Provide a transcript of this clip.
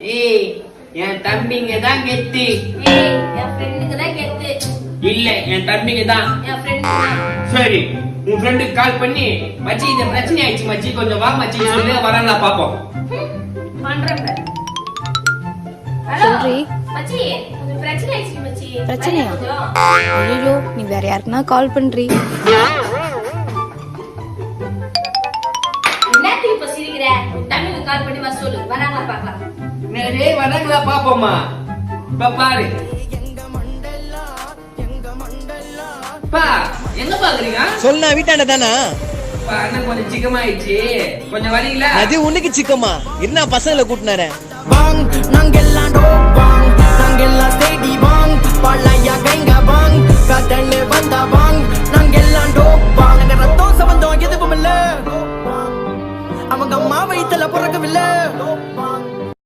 ஏய் என் தம்பிங்க தான் கெத்து. ஏய் என் ஃப்ரெண்டுக்கு தான் கெத்து. இல்ல என் தம்பிங்க தான். என் ஃப்ரெண்டுக்கு தான். சரி உன் ஃப்ரெண்டுக்கு கால் பண்ணி மச்சி இந்த பிரச்சனை ஆயிடுச்சு மச்சி கொஞ்சம் வா மச்சி சொல்லி வரலாம் பாப்போம். பண்றேன். ஹலோ சொல்றி. மச்சி கொஞ்சம் பிரச்சனை ஆயிடுச்சு மச்சி. பிரச்சனையா? கொஞ்சம். ஐயோ நீ வேற யாருக்குன்னா கால் பண்றீ. என்னத்துக்கு இப்ப சிரிக்கிற? உன் தம்பிக்கு கால் பண்ணி வர சொல்லு. வராம பார்க்கலாம். நிறைய வராங்களா பாப்போம்மா. இப்ப பாரு பா எங்க பாக்குறீங்க? சொன்னா வீட்டாண்ட தானா? அண்ணன் கொஞ்சம் சிக்கமாயிடுச்சு கொஞ்சம் வரீங்களா? அது உனக்கு சிக்கமா என்ன பசங்களை கூட்டினார bang nangeல்லாம் டோப் bang nangeல்லாம் ஸ்டேடி bang பழைய கைங்க bang கடல்ல வந்த bang nangeல்லாம் டோப்